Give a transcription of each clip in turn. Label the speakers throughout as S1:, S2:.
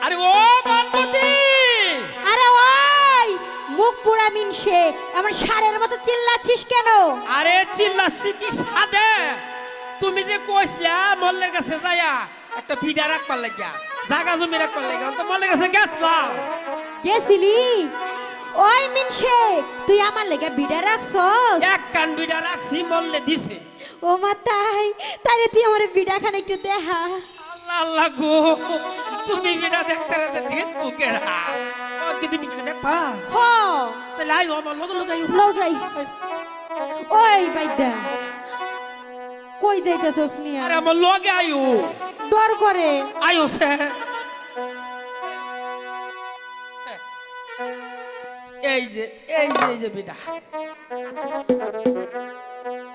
S1: আরে ও বানমতি,
S2: আরে ওই মুখ পুরা মিনসে আমার ষাঁড়ের মতো চিল্লাচ্ছিস কেন?
S1: আরে চিল্লাচ্ছি কি সাদে? তুমি যে কইছিলা মল্লের কাছে যাইয়া একটা বিডা রাখবার লাগিয়া, জাগা জমি রাখবার লাগিয়া, তো মল্লের কাছে গেছলাম।
S2: গেছিলি? ওই মিনসে তুই আমার লেগে বিড়া রাখছস?
S1: এক কান বিডা রাখছি, মল্লে দিছে।
S2: ও মা তাই, তাইলে তুই আমার বিড়া খান একটু দেখা।
S1: আল্লাহ আল্লাহ গো, তুমি বিডা দেখতে দেখবো কেডা? ওর কি তুমি বিডা দেখবা?
S2: হ
S1: তাহলে আইও আমার লগে লগে আইও।
S2: লও যাই। ওই বাইদা কই যাইতাছস নিয়া?
S1: আরে আমার লগে আইও।
S2: ডর করে
S1: আইও সে। এই যে এই যে এই যে বিডা,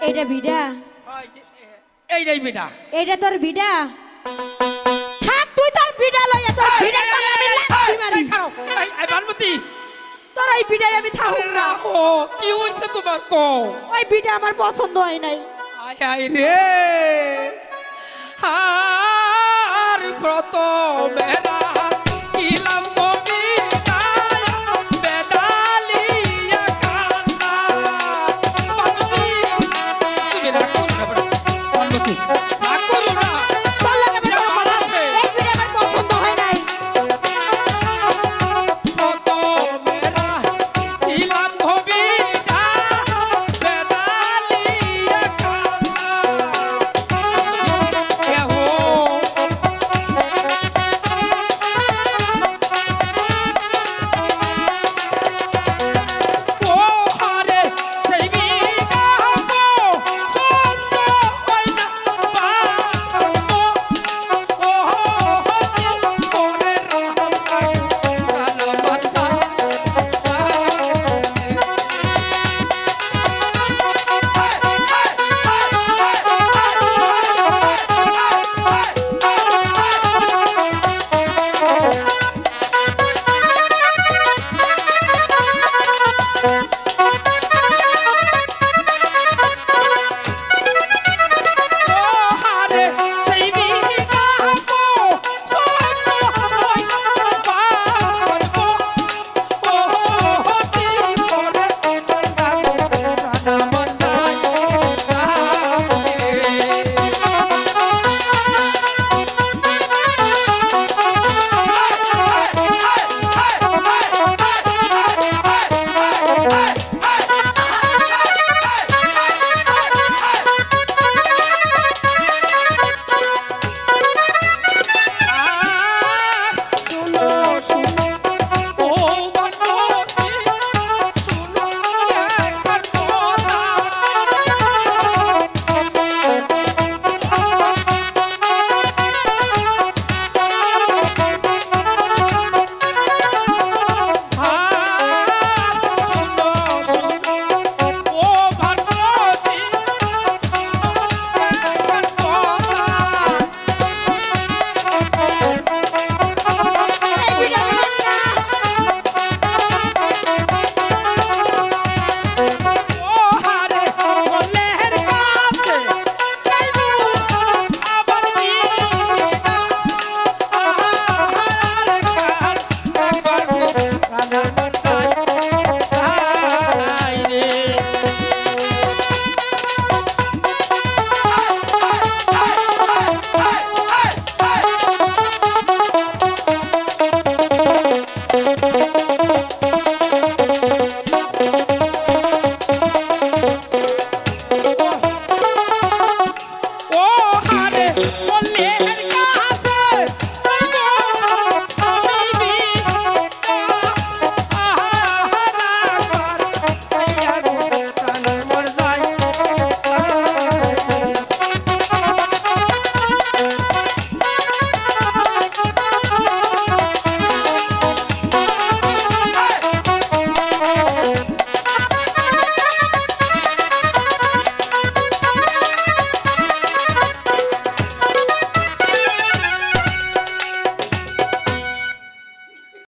S2: এটা বিড়া?
S1: ওই যে এইটাই বিডা।
S2: এটা তোর বিড়া? থাক তুই তোর বিড়া লইয়া, তোর বিড়া করে আমি লাথি মারি।
S1: এই বানমতি,
S2: তোর এই বিড়াই আমি থাকুম না।
S1: ও কি হইছে তোমার কও?
S2: ওই বিড়া আমার পছন্দ হয় নাই।
S1: আয় আয় রে, আর প্রথমেরা